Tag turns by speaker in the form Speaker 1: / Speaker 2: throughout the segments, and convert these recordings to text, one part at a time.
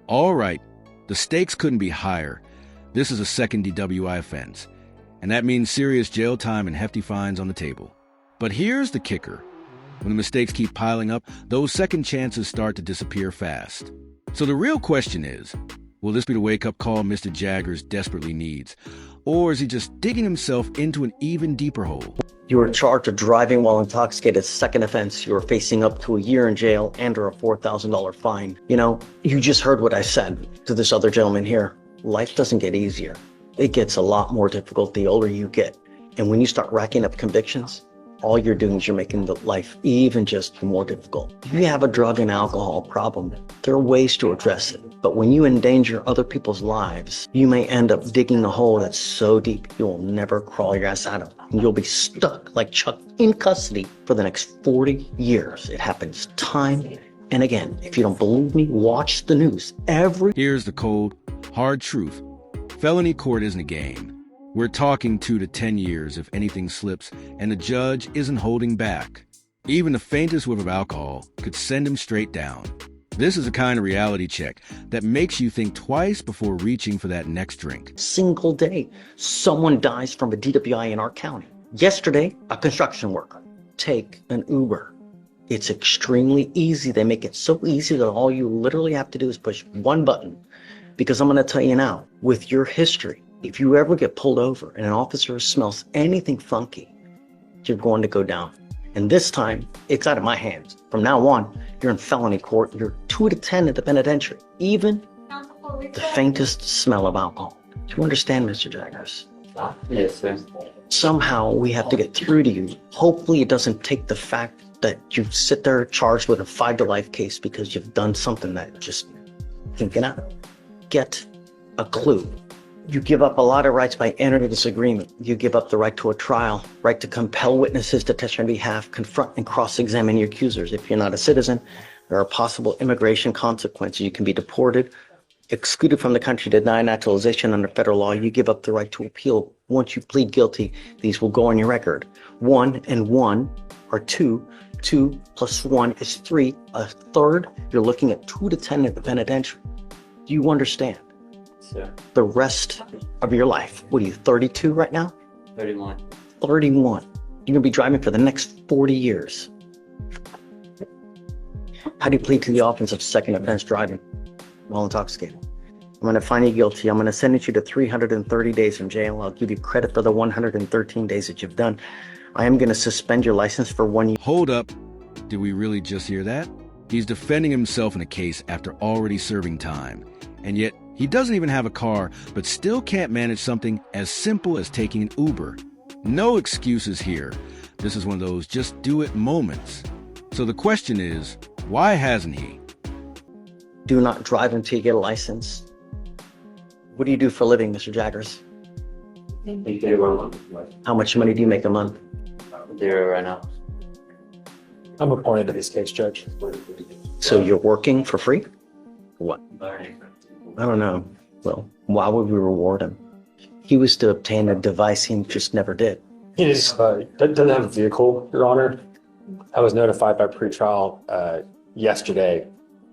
Speaker 1: All right, the stakes couldn't be higher. This is a second DWI offense, and that means serious jail time and hefty fines on the table. But here's the kicker. When the mistakes keep piling up, those second chances start to disappear fast. So the real question is, will this be the wake-up call Mr. Jaggers desperately needs? Or is he just digging himself into an even deeper hole?
Speaker 2: You were charged with driving while intoxicated, second offense. You were facing up to a year in jail and or a $4,000 fine. You know, you just heard what I said to this other gentleman here. Life doesn't get easier. It gets a lot more difficult the older you get. And when you start racking up convictions, all you're doing is you're making the life even just more difficult. If you have a drug and alcohol problem, there are ways to address it. But when you endanger other people's lives, you may end up digging a hole that's so deep you will never crawl your ass out of it. And you'll be stuck like Chuck in custody for the next 40 years. It happens time and again. If you don't believe me, watch the news.
Speaker 1: Here's the cold, hard truth. Felony court isn't a game. We're talking 2 to 10 years if anything slips, and the judge isn't holding back. Even the faintest whiff of alcohol could send him straight down. This is a kind of reality check that makes you think twice before reaching for that next drink.
Speaker 2: Single day, someone dies from a DWI in our county. Yesterday, a construction worker. Take an Uber. It's extremely easy. They make it so easy that all you literally have to do is push one button. Because I'm going to tell you now, with your history, if you ever get pulled over and an officer smells anything funky, you're going to go down. And this time, it's out of my hands. From now on, you're in felony court. You're 2 to 10 at the penitentiary. Even the faintest smell of alcohol. Do you understand, Mr. Jaggers?
Speaker 3: Yes, sir.
Speaker 2: Somehow we have to get through to you. Hopefully it doesn't take the fact that you sit there charged with a 5-to-life case because you've done something that just can't get out. Get a clue. You give up a lot of rights by entering this agreement. You give up the right to a trial, right to compel witnesses to testify on behalf, confront and cross-examine your accusers. If you're not a citizen, there are possible immigration consequences. You can be deported, excluded from the country, denied naturalization under federal law. You give up the right to appeal. Once you plead guilty, these will go on your record. 1 and 1 are 2. 2 plus 1 is 3. A third, you're looking at 2 to 10 at the penitentiary. Do you understand?
Speaker 3: Sir.
Speaker 2: The rest of your life. What are you, 32 right now?
Speaker 3: 31.
Speaker 2: 31. You're going to be driving for the next 40 years. How do you plead to the offense of second offense driving while intoxicated? I'm going to find you guilty. I'm going to sentence you to 330 days in jail. I'll give you credit for the 113 days that you've done. I am going to suspend your license for 1 year.
Speaker 1: Hold up. Did we really just hear that? He's defending himself in a case after already serving time. And yet, he doesn't even have a car, but still can't manage something as simple as taking an Uber. No excuses here. This is one of those just do it moments. So the question is, why hasn't he?
Speaker 2: Do not drive until you get a license. What do you do for a living, Mr. Jaggers? How much money do you make a month?
Speaker 3: Zero right now.
Speaker 4: I'm appointed to this case, Judge.
Speaker 2: So you're working for free? What? I don't know. Well, why would we reward him? He was to obtain a device he just never did.
Speaker 4: He doesn't have a vehicle, Your Honor. I was notified by pretrial yesterday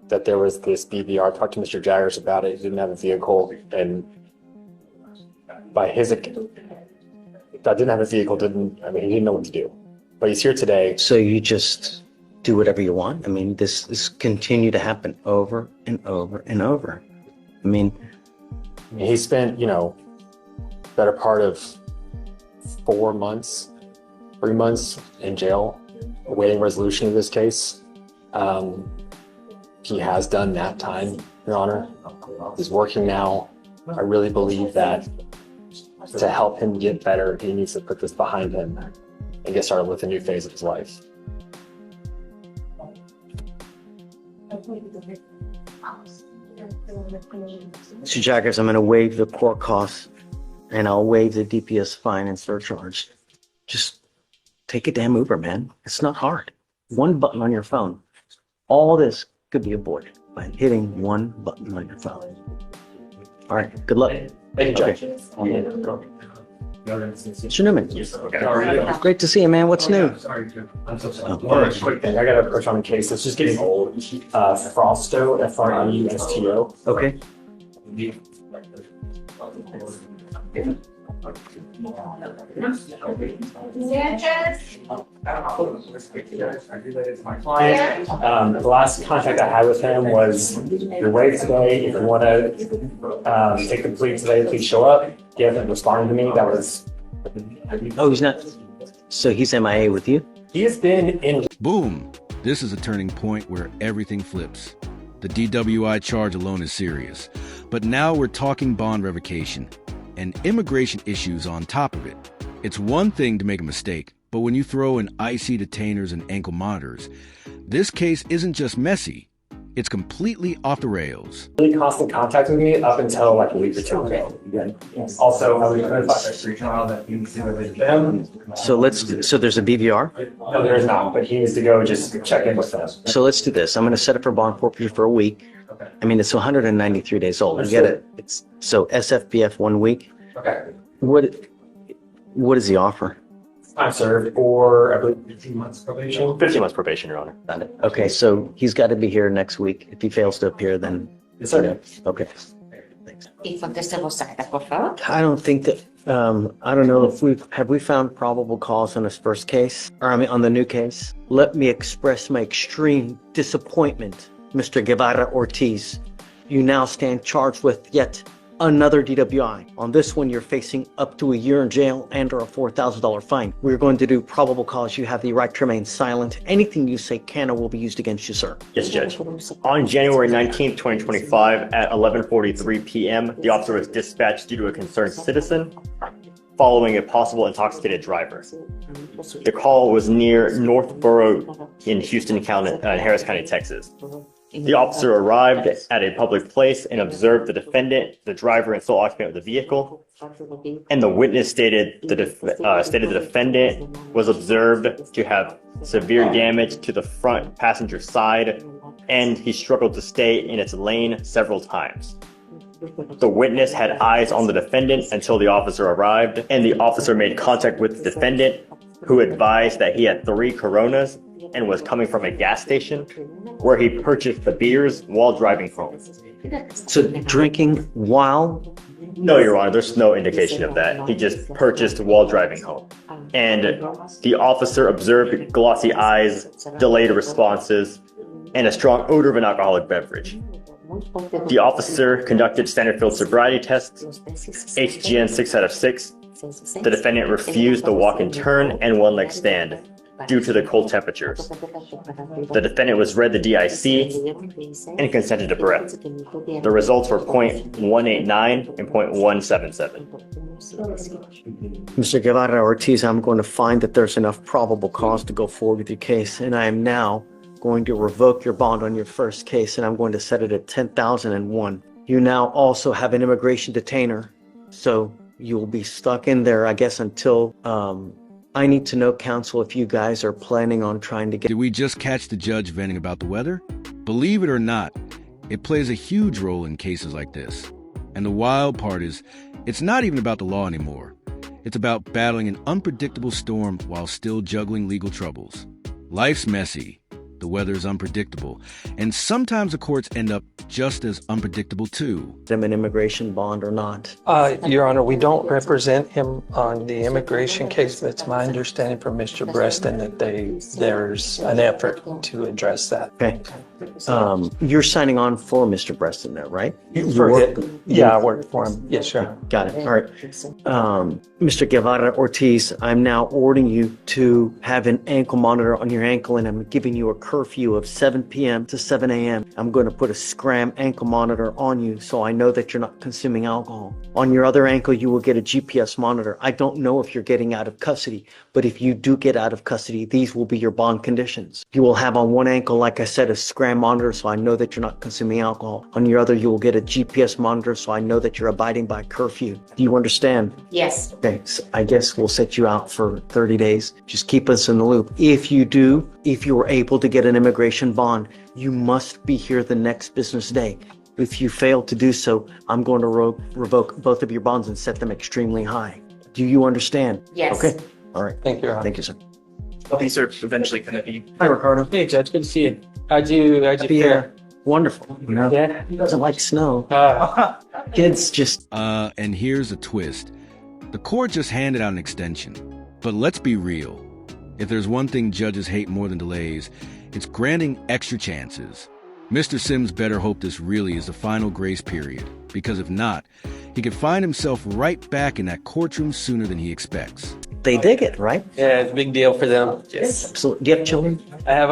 Speaker 4: that there was this BVR. I talked to Mr. Jaggers about it. He didn't have a vehicle, and by his account, that didn't have a vehicle. He didn't know what to do. But he's here today.
Speaker 2: So you just do whatever you want? I mean, this continue to happen over and over and over. I mean,
Speaker 4: he spent, better part of 3 months in jail, awaiting resolution of this case. He has done that time, Your Honor. He's working now. I really believe that to help him get better, he needs to put this behind him and get started with a new phase of his life.
Speaker 2: Mr. Jaggers, I'm going to waive the court costs and I'll waive the DPS fine and surcharge. Just take a damn Uber, man. It's not hard. One button on your phone. All this could be avoided by hitting one button on your phone. All right, good luck.
Speaker 4: Thank you, Judge.
Speaker 2: Okay. Mr. Newman. Great to see you, man. What's new?
Speaker 4: Quick thing, I got a approach on a case that's just getting old. Frosto, F-R-E-S-T-O.
Speaker 2: Okay.
Speaker 4: The last contact I had with him was, "You're late today. If you want to take the plea today, please show up." He hasn't responded to me. That was.
Speaker 2: Oh, he's not. So he's MIA with you?
Speaker 4: He has been in.
Speaker 1: Boom! This is a turning point where everything flips. The DWI charge alone is serious, but now we're talking bond revocation and immigration issues on top of it. It's one thing to make a mistake, but when you throw in icy detainers and ankle monitors, this case isn't just messy, it's completely off the rails.
Speaker 4: Really constant contact with me up until like a week or two ago. Also, I was notified that he needs to visit them.
Speaker 2: So there's a BVR?
Speaker 4: No, there is not, but he needs to go just check in with them.
Speaker 2: So let's do this. I'm going to set it for bond forfeiture for a week.
Speaker 4: Okay.
Speaker 2: I mean, it's 193 days old. You get it. It's so SFBF 1 week.
Speaker 4: Okay.
Speaker 2: What does he offer?
Speaker 4: Time served for, I believe, 15 months probation. 15 months probation, Your Honor.
Speaker 2: Got it. Okay, so he's got to be here next week. If he fails to appear, then
Speaker 4: Yes, sir.
Speaker 2: okay.
Speaker 5: Y conteste voz alta, por favor.
Speaker 2: I don't think that. I don't know if we found probable cause on his first case, or I mean on the new case. Let me express my extreme disappointment, Mr. Guevara Ortiz. You now stand charged with yet another DWI. On this one, you're facing up to a year in jail and or a $4,000 fine. We're going to do probable cause. You have the right to remain silent. Anything you say can or will be used against you, sir.
Speaker 6: Yes, Judge. On January 19th, 2025 at 11:43 p.m., the officer was dispatched due to a concerned citizen following a possible intoxicated driver. The call was near Northborough in Houston County, Harris County, Texas. The officer arrived at a public place and observed the defendant, the driver, and sole occupant of the vehicle. And the witness stated the defendant was observed to have severe damage to the front passenger side, and he struggled to stay in its lane several times. The witness had eyes on the defendant until the officer arrived, and the officer made contact with the defendant, who advised that he had 3 Coronas and was coming from a gas station where he purchased the beers while driving home.
Speaker 2: So drinking while?
Speaker 6: No, Your Honor, there's no indication of that. He just purchased while driving home. And the officer observed glossy eyes, delayed responses, and a strong odor of an alcoholic beverage. The officer conducted standard field sobriety tests, HGN 6 out of 6. The defendant refused the walk and turn and one-leg stand due to the cold temperatures. The defendant was read the DIC and consented to breath. The results were .189 and .177.
Speaker 2: Mr. Guevara Ortiz, I'm going to find that there's enough probable cause to go forward with your case, and I am now going to revoke your bond on your first case, and I'm going to set it at $10,001. You now also have an immigration detainer, so you will be stuck in there, I guess, until I need to know, counsel, if you guys are planning on trying to get...
Speaker 1: Did we just catch the judge venting about the weather? Believe it or not, it plays a huge role in cases like this. And the wild part is, it's not even about the law anymore. It's about battling an unpredictable storm while still juggling legal troubles. Life's messy. The weather is unpredictable. And sometimes the courts end up just as unpredictable too.
Speaker 2: Them an immigration bond or not?
Speaker 7: Your Honor, we don't represent him on the immigration case, but it's my understanding from Mr. Breston that there's an effort to address that.
Speaker 2: Okay. You're signing on for Mr. Breston there, right?
Speaker 7: Yeah, I work for him. Yes, sir.
Speaker 2: Got it. All right. Mr. Guevara Ortiz, I'm now ordering you to have an ankle monitor on your ankle, and I'm giving you a curfew of 7 p.m. to 7 a.m. I'm going to put a scram ankle monitor on you so I know that you're not consuming alcohol. On your other ankle, you will get a GPS monitor. I don't know if you're getting out of custody, but if you do get out of custody, these will be your bond conditions. You will have on one ankle, like I said, a scram monitor so I know that you're not consuming alcohol. On your other, you will get a GPS monitor so I know that you're abiding by curfew. Do you understand?
Speaker 5: Yes.
Speaker 2: Okay, so I guess we'll set you out for 30 days. Just keep us in the loop. If you are able to get an immigration bond, you must be here the next business day. If you fail to do so, I'm going to revoke both of your bonds and set them extremely high. Do you understand?
Speaker 5: Yes.
Speaker 2: Okay, all right.
Speaker 7: Thank you, Your Honor.
Speaker 2: Thank you, sir.
Speaker 8: These are eventually going to be.
Speaker 2: Hi, Ricardo.
Speaker 7: Hey, Judge, good to see you. How'd you
Speaker 2: Happy, wonderful. You know,
Speaker 7: Yeah.
Speaker 2: he doesn't like snow. Kids just
Speaker 1: And here's a twist. The court just handed out an extension. But let's be real. If there's one thing judges hate more than delays, it's granting extra chances. Mr. Sims better hope this really is the final grace period, because if not, he could find himself right back in that courtroom sooner than he expects.
Speaker 2: they dig it, right?
Speaker 7: Yeah, it's a big deal for them.
Speaker 8: Yes.
Speaker 2: Absolutely. Do you have children?
Speaker 7: I have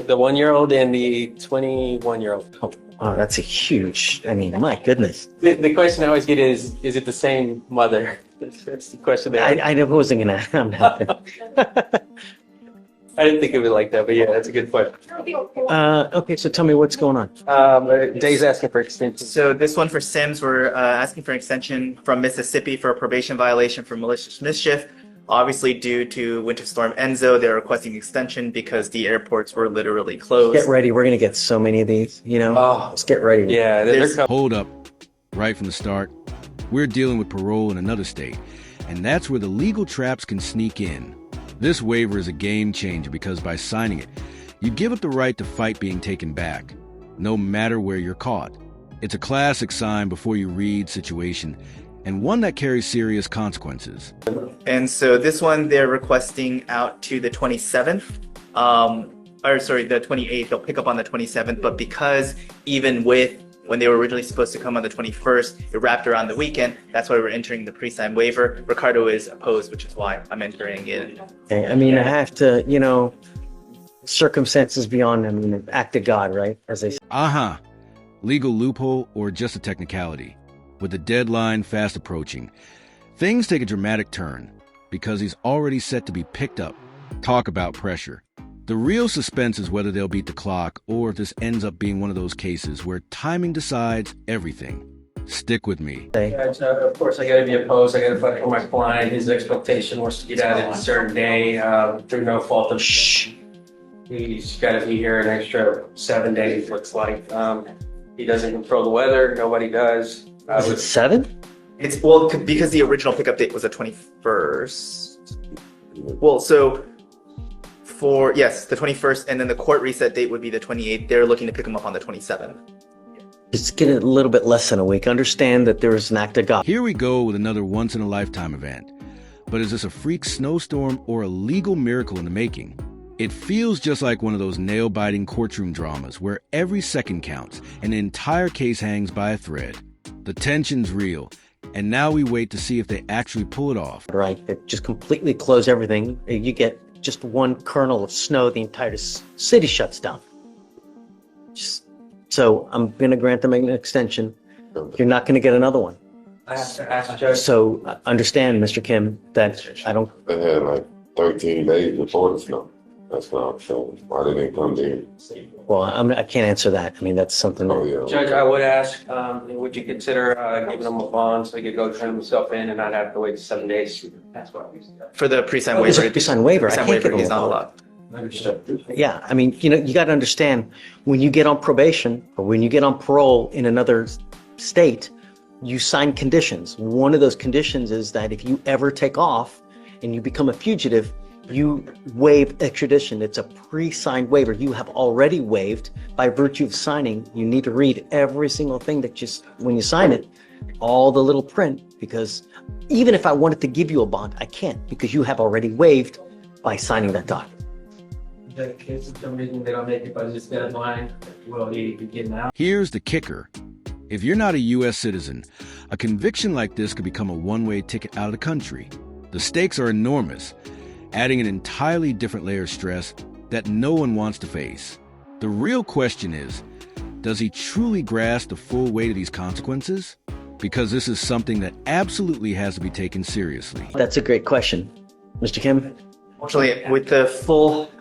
Speaker 7: the 1-year-old and the 21-year-old.
Speaker 2: Oh, that's a huge. I mean, my goodness.
Speaker 7: The question I always get is it the same mother? That's the question there.
Speaker 2: I wasn't gonna. I'm not.
Speaker 7: I didn't think of it like that, but yeah, that's a good point.
Speaker 2: Okay, so tell me what's going on.
Speaker 7: Dave's asking for extension.
Speaker 8: So this one for Sims, we're asking for an extension from Mississippi for a probation violation for malicious mischief. Obviously, due to Winter Storm Enzo, they're requesting extension because the airports were literally closed.
Speaker 2: Get ready. We're gonna get so many of these. You know.
Speaker 7: Oh.
Speaker 2: Let's get ready.
Speaker 7: Yeah, they're
Speaker 8: There's-
Speaker 7: coming.
Speaker 1: Hold up. Right from the start, we're dealing with parole in another state, and that's where the legal traps can sneak in. This waiver is a game changer because by signing it, you give up the right to fight being taken back, no matter where you're caught. It's a classic sign before you read situation, and one that carries serious consequences.
Speaker 8: And so this one, they're requesting out to the 27th. The 28th. They'll pick up on the 27th, but because even with when they were originally supposed to come on the 21st, it wrapped around the weekend. That's why we're entering the pre-signed waiver. Ricardo is opposed, which is why I'm entering it.
Speaker 2: Okay. I mean, I have to. You know, circumstances beyond. I mean, act of God, right? As they say.
Speaker 1: Legal loophole or just a technicality? With the deadline fast approaching, things take a dramatic turn because he's already set to be picked up. Talk about pressure. The real suspense is whether they'll beat the clock or if this ends up being one of those cases where timing decides everything. Stick with me.
Speaker 7: Of course, I gotta be opposed. I gotta fight for my client. His expectation was to get out at a certain day through no fault of. Shh. He's gotta be here an extra 7 days, looks like. He doesn't control the weather. Nobody does.
Speaker 2: Is it 7?
Speaker 8: It's because the original pickup date was the 21st. Well, so the 21st, and then the court reset date would be the 28th. They're looking to pick them up on the 27th.
Speaker 2: Just get it a little bit less than a week. Understand that there is an act of God.
Speaker 1: Here we go with another once-in-a-lifetime event. But is this a freak snowstorm or a legal miracle in the making? It feels just like one of those nail-biting courtroom dramas where every second counts and the entire case hangs by a thread. The tension's real, and now we wait to see if they actually pull it off.
Speaker 2: Right. They just completely close everything. You get just one kernel of snow, the entire city shuts down. So I'm going to grant them an extension. You're not going to get another one.
Speaker 7: I have to ask Judge.
Speaker 2: So understand, Mr. Kim, that I don't.
Speaker 9: They had like 13 days before the snow. That's what I'm showing. Why they didn't come in?
Speaker 2: Well, I can't answer that. I mean, that's something.
Speaker 9: Oh, yeah.
Speaker 7: Judge, I would ask, would you consider giving him a bond so he could go turn himself in and not have to wait 7 days? That's what
Speaker 8: For the pre-signed
Speaker 2: It's
Speaker 8: waiver,
Speaker 2: a pre-signed waiver. I
Speaker 8: pre-signed
Speaker 2: can't
Speaker 8: waiver,
Speaker 2: give
Speaker 8: he's
Speaker 2: them a
Speaker 8: not
Speaker 2: bond.
Speaker 8: allowed.
Speaker 7: Understood.
Speaker 2: Yeah, I mean, you got to understand when you get on probation or when you get on parole in another state, you sign conditions. One of those conditions is that if you ever take off and you become a fugitive, you waive extradition. It's a pre-signed waiver. You have already waived by virtue of signing. You need to read every single thing when you sign it, all the little print, because even if I wanted to give you a bond, I can't because you have already waived by signing that document.
Speaker 7: In case of some reason they don't make it by this deadline, will he be getting out?
Speaker 1: Here's the kicker. If you're not a U.S. citizen, a conviction like this could become a one-way ticket out of the country. The stakes are enormous, adding an entirely different layer of stress that no one wants to face. The real question is, does he truly grasp the full weight of these consequences? Because this is something that absolutely has to be taken seriously.
Speaker 2: That's a great question. Mr. Kim?
Speaker 8: Unfortunately, with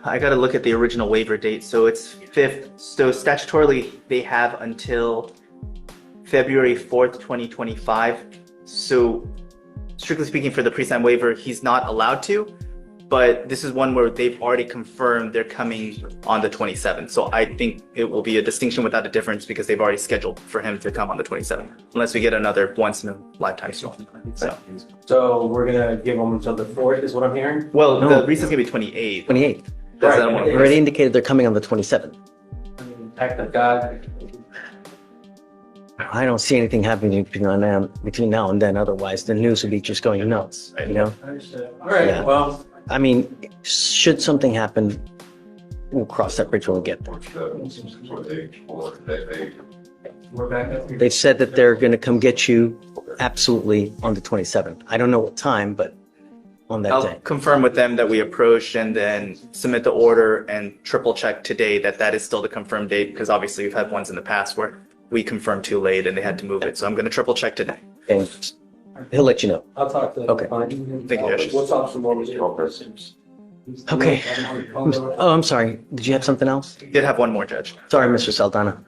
Speaker 8: I got to look at the original waiver date. So it's 5th. So statutorily, they have until February 4th, 2025. So strictly speaking, for the pre-signed waiver, he's not allowed to. but this is one where they've already confirmed they're coming on the 27th. So I think it will be a distinction without a difference because they've already scheduled for him to come on the 27th, unless we get another once in a lifetime storm.
Speaker 7: So we're gonna give them until the 4th, is what I'm hearing?
Speaker 8: Well,
Speaker 2: No.
Speaker 8: the recess is gonna be 28th.
Speaker 2: 28th.
Speaker 8: That's
Speaker 7: Right.
Speaker 8: that one.
Speaker 2: They already indicated they're coming on the 27th.
Speaker 7: Act of God.
Speaker 2: I don't see anything happening between now and then. Otherwise, the news would be just going nuts, you know?
Speaker 7: All right,
Speaker 2: Yeah.
Speaker 7: well,
Speaker 2: I mean, should something happen, we'll cross that bridge when we get there.
Speaker 7: we're back up here.
Speaker 2: They've said that they're going to come get you absolutely on the 27th. I don't know what time, but on that
Speaker 8: I'll
Speaker 2: day.
Speaker 8: confirm with them that we approached and then submit the order and triple check today that that is still the confirmed date, because obviously we've had ones in the past where we confirmed too late and they had to move it. So I'm going to triple check today.
Speaker 2: And he'll let you know.
Speaker 7: I'll talk to them.
Speaker 2: Okay.
Speaker 8: Thank you, Josh.
Speaker 7: We'll talk some more with you.
Speaker 2: Okay. Oh, I'm sorry. Did you have something else?
Speaker 8: Did have one more, Judge.
Speaker 2: Sorry, Mr. Saldana.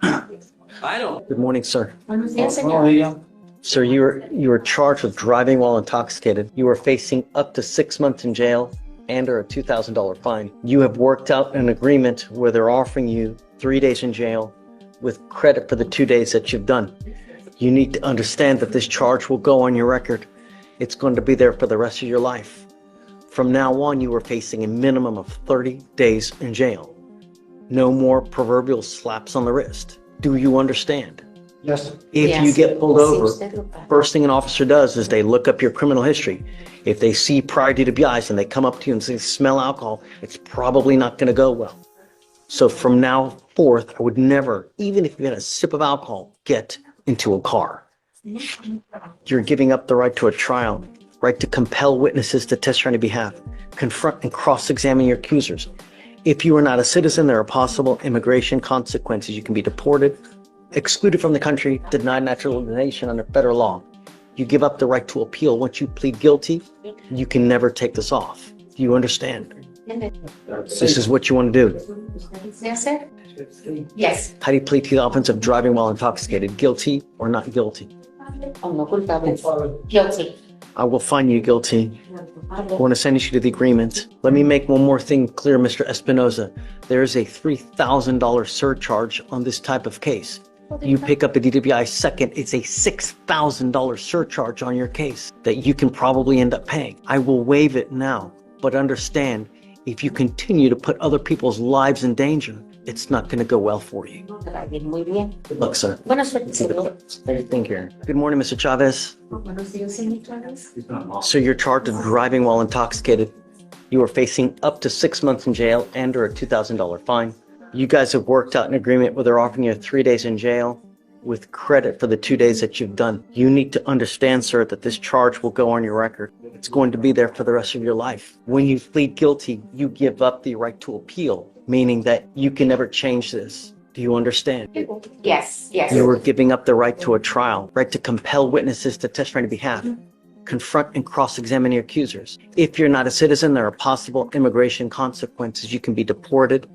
Speaker 7: I don't.
Speaker 2: Good morning, sir.
Speaker 5: Yes, señor.
Speaker 2: Sir, you were charged with driving while intoxicated. You are facing up to 6 months in jail and or a $2,000 fine. You have worked out an agreement where they're offering you 3 days in jail with credit for the 2 days that you've done. You need to understand that this charge will go on your record. It's going to be there for the rest of your life. From now on, you are facing a minimum of 30 days in jail. No more proverbial slaps on the wrist. Do you understand?
Speaker 7: Yes.
Speaker 2: If
Speaker 5: Yes.
Speaker 2: you get pulled
Speaker 5: Sí,
Speaker 2: over,
Speaker 5: usted lo paga.
Speaker 2: first thing an officer does is they look up your criminal history. If they see prior DWIs and they come up to you and say, smell alcohol, it's probably not going to go well. So from now forth, I would never, even if you had a sip of alcohol, get into a car. You're giving up the right to a trial, right to compel witnesses to testify on your behalf, confront and cross-examine your accusers. If you are not a citizen, there are possible immigration consequences. You can be deported, excluded from the country, denied naturalization under federal law. You give up the right to appeal. Once you plead guilty, you can never take this off. Do you understand? This is what you want to do.
Speaker 5: Yes, sir. Yes.
Speaker 2: How do you plead to the offense of driving while intoxicated? Guilty or not guilty?
Speaker 5: O no culpable. Guilty.
Speaker 2: I will find you guilty. I want to send you to the agreement. Let me make one more thing clear, Mr. Espinoza. There is a $3,000 surcharge on this type of case. You pick up a DWI second, it's a $6,000 surcharge on your case that you can probably end up paying. I will waive it now, but understand, if you continue to put other people's lives in danger, it's not going to go well for you.
Speaker 5: Muy bien.
Speaker 2: Good luck, sir.
Speaker 5: Buena suerte, señor.
Speaker 2: Thank you. Good morning, Mr. Chavez.
Speaker 5: Buenos días, señor Chávez.
Speaker 2: So you're charged with driving while intoxicated. You are facing up to 6 months in jail and or a $2,000 fine. You guys have worked out an agreement where they're offering you 3 days in jail with credit for the 2 days that you've done. You need to understand, sir, that this charge will go on your record. It's going to be there for the rest of your life. When you plead guilty, you give up the right to appeal, meaning that you can never change this. Do you understand?
Speaker 5: Yes, yes.
Speaker 2: You are giving up the right to a trial, right to compel witnesses to testify on your behalf, confront and cross-examine your accusers. If you're not a citizen, there are possible immigration consequences. You can be deported,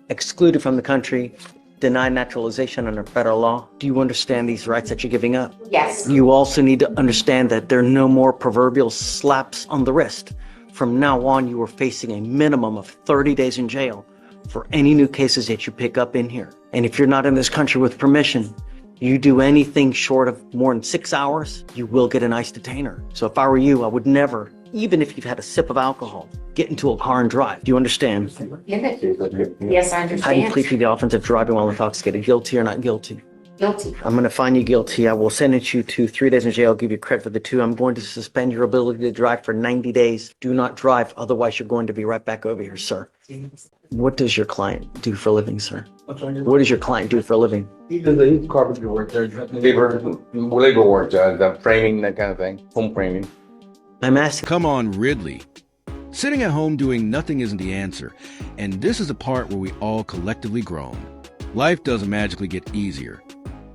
Speaker 2: excluded from the country, denied naturalization under federal law. Do you understand these rights that you're giving up?
Speaker 5: Yes.
Speaker 2: You also need to understand that there are no more proverbial slaps on the wrist. From now on, you are facing a minimum of 30 days in jail for any new cases that you pick up in here. And if you're not in this country with permission, you do anything short of more than 6 hours, you will get an ICE detainer. So if I were you, I would never, even if you've had a sip of alcohol, get into a car and drive. Do you understand?
Speaker 5: Yes, I
Speaker 2: How do you
Speaker 5: understand.
Speaker 2: plead to the offense of driving while intoxicated? Guilty or not guilty?
Speaker 5: Guilty.
Speaker 2: I'm going to find you guilty. I will sentence you to 3 days in jail. I'll give you credit for the 2. I'm going to suspend your ability to drive for 90 days. Do not drive. Otherwise, you're going to be right back over here, sir. What does your client do for a living, sir? What does your client do for a living?
Speaker 10: He does carpentry work there, labor work, the framing, that kind of thing, home framing.
Speaker 2: I'm asking.
Speaker 1: Come on, Ridley. Sitting at home doing nothing isn't the answer, and this is the part where we all collectively groan. Life doesn't magically get easier.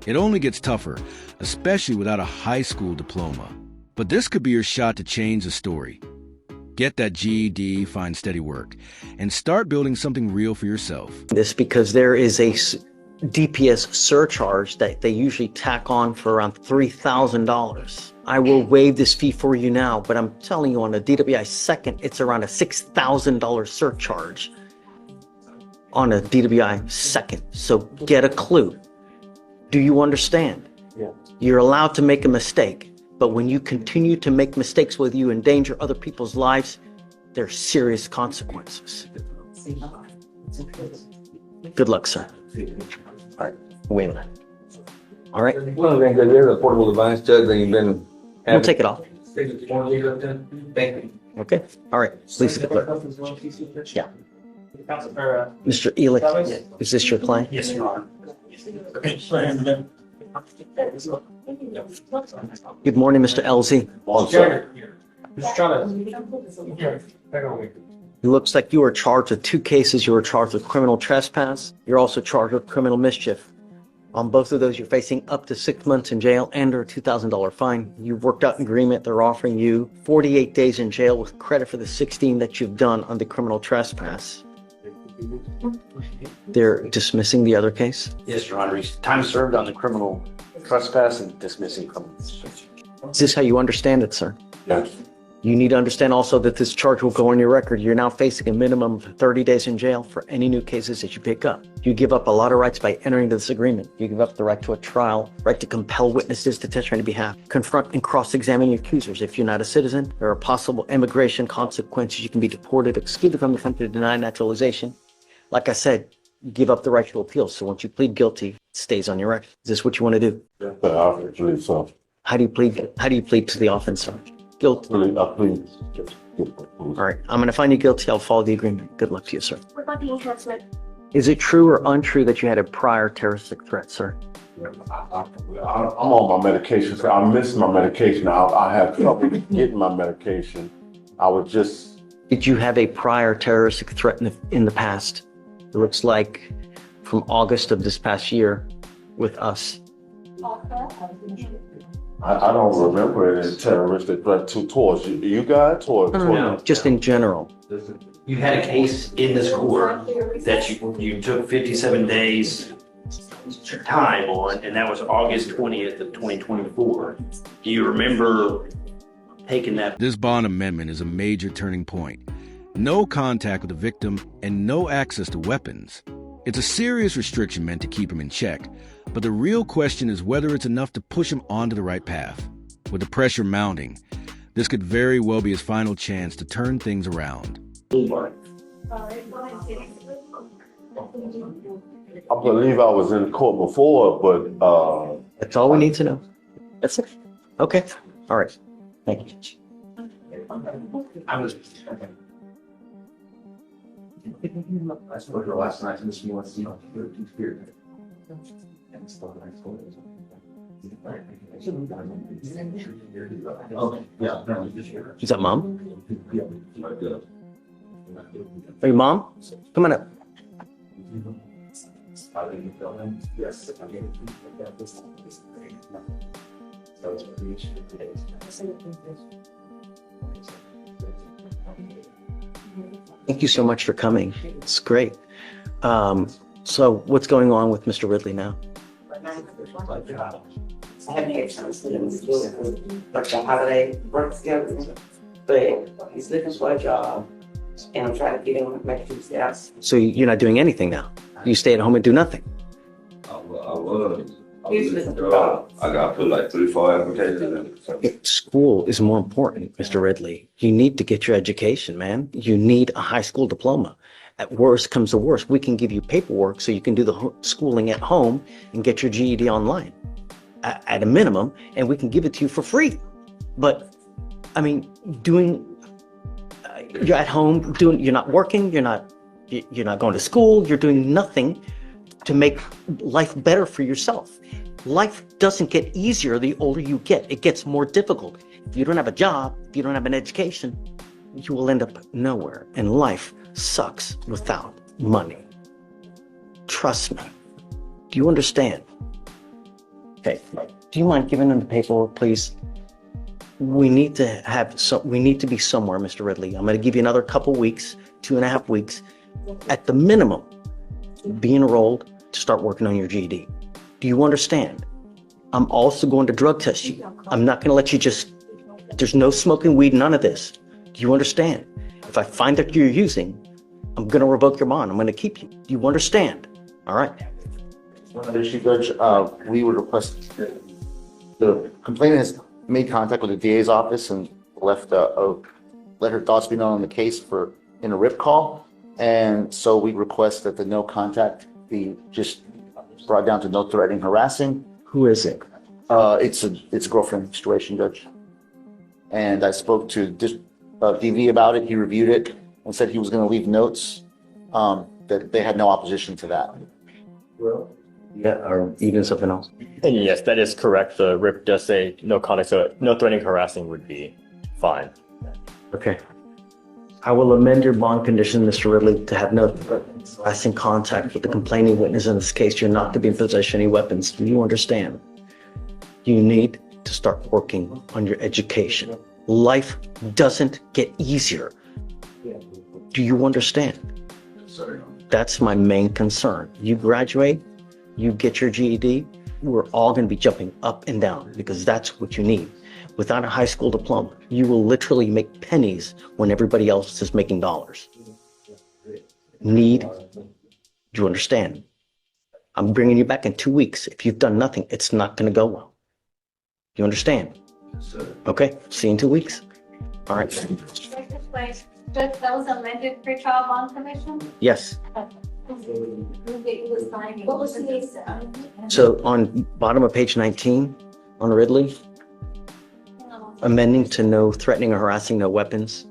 Speaker 1: It only gets tougher, especially without a high school diploma. But this could be your shot to change the story. Get that GED, find steady work, and start building something real for yourself.
Speaker 2: This because there is a DPS surcharge that they usually tack on for around $3,000. I will waive this fee for you now, but I'm telling you on a DWI second, it's around a $6,000 surcharge on a DWI second. So get a clue. Do you understand?
Speaker 4: Yeah.
Speaker 2: You're allowed to make a mistake, but when you continue to make mistakes with you endanger other people's lives, there are serious consequences. Good luck, sir. All right, wait a minute. All right,
Speaker 10: Well, then, there's a portable device, Judge, that you've been
Speaker 2: we'll
Speaker 10: having.
Speaker 2: take it off.
Speaker 7: Thank you.
Speaker 2: Okay, all right, please declare. Yeah. Mr. Ely, is this your client?
Speaker 7: Yes, Your Honor.
Speaker 2: Good morning, Mr. LZ.
Speaker 10: On, sir.
Speaker 7: Just trying to. Back on me.
Speaker 2: It looks like you were charged with 2 cases. You were charged with criminal trespass. You're also charged with criminal mischief. On both of those, you're facing up to 6 months in jail and or a $2,000 fine. You've worked out an agreement. They're offering you 48 days in jail with credit for the 16 that you've done on the criminal trespass. They're dismissing the other case.
Speaker 11: Yes, Your Honor. Time served on the criminal trespass and dismissing criminal.
Speaker 2: Is this how you understand it, sir?
Speaker 10: Yes.
Speaker 2: You need to understand also that this charge will go on your record. You're now facing a minimum of 30 days in jail for any new cases that you pick up. You give up a lot of rights by entering into this agreement. You give up the right to a trial, right to compel witnesses to testify on your behalf, confront and cross-examine your accusers. If you're not a citizen, there are possible immigration consequences. You can be deported, excluded from the country, denied naturalization. Like I said, you give up the right to appeal. So once you plead guilty, it stays on your record. Is this what you want to do?
Speaker 9: I believe so.
Speaker 2: How do you plead? How do you plead to the offense, sir? Guilty.
Speaker 9: I plead.
Speaker 2: All right, I'm going to find you guilty. I'll follow the agreement. Good luck to you, sir.
Speaker 5: What about the enhancement?
Speaker 2: Is it true or untrue that you had a prior terroristic threat, sir?
Speaker 9: I'm on my medication, so I missed my medication. I have trouble getting my medication. I was just.
Speaker 2: Did you have a prior terroristic threat in the past? It looks like from August of this past year with us.
Speaker 9: I don't remember any terroristic threat towards you. You guys, towards
Speaker 2: Just in general.
Speaker 11: You had a case in this court that you took 57 days time on, and that was August 20th of 2024. Do you remember taking that?
Speaker 1: This bond amendment is a major turning point. No contact with the victim and no access to weapons. It's a serious restriction meant to keep him in check, but the real question is whether it's enough to push him onto the right path. With the pressure mounting, this could very well be his final chance to turn things around.
Speaker 9: I believe I was in court before, but
Speaker 2: That's all we need to know. That's it. Okay. All right. Thank you.
Speaker 10: I spoke to her last night and she wants to know. Oh, yeah.
Speaker 2: Is that mom? Are you mom? Come on up.
Speaker 10: Yes.
Speaker 2: Thank you so much for coming. It's great. So what's going on with Mr. Ridley now?
Speaker 12: I haven't had a chance to work the holiday work schedule, but he's looking for a job, and I'm trying to get him back to his house.
Speaker 2: So you're not doing anything now? You stay at home and do nothing?
Speaker 9: I was.
Speaker 12: He's looking for a job.
Speaker 9: I got put like 3-4 applications in.
Speaker 2: School is more important, Mr. Ridley. You need to get your education, man. You need a high school diploma. At worst comes to worst, we can give you paperwork so you can do the schooling at home and get your GED online at a minimum, and we can give it to you for free. But I mean, you're at home you're not working, you're not going to school, you're doing nothing to make life better for yourself. Life doesn't get easier the older you get. It gets more difficult. If you don't have a job, if you don't have an education, you will end up nowhere. And life sucks without money. Trust me. Do you understand? Okay. Do you mind giving them the paperwork, please? We need to be somewhere, Mr. Ridley. I'm going to give you another couple weeks, 2.5 weeks, at the minimum, be enrolled to start working on your GED. Do you understand? I'm also going to drug test you. I'm not going to let you there's no smoking weed, none of this. Do you understand? If I find that you're using, I'm going to revoke your bond. I'm going to keep you. Do you understand? All right.
Speaker 10: Issue, Judge, we would request the complainant has made contact with the DA's office and let her thoughts be known on the case in a RIP call. And so we request that the no contact be just brought down to no threatening, harassing.
Speaker 2: Who is it?
Speaker 10: It's a girlfriend situation, Judge. And I spoke to DV about it. He reviewed it and said he was going to leave notes that they had no opposition to that.
Speaker 2: Yeah, or even something else.
Speaker 6: And yes, that is correct. The RIP does say no contact, so no threatening, harassing would be fine.
Speaker 2: Okay. I will amend your bond condition, Mr. Ridley, to have no harassing contact with the complaining witness in this case. You're not to be in possession of any weapons. Do you understand? You need to start working on your education. Life doesn't get easier. Do you understand? That's my main concern. You graduate, you get your GED, we're all going to be jumping up and down because that's what you need. Without a high school diploma, you will literally make pennies when everybody else is making dollars. Do you understand? I'm bringing you back in 2 weeks. If you've done nothing, it's not going to go well. You understand? Okay, see you in 2 weeks. All right.
Speaker 5: Judge, that was amended pre-trial bond commission?
Speaker 2: Yes.
Speaker 5: What was the?
Speaker 2: So on bottom of page 19 on Ridley, amending to no threatening or harassing, no weapons.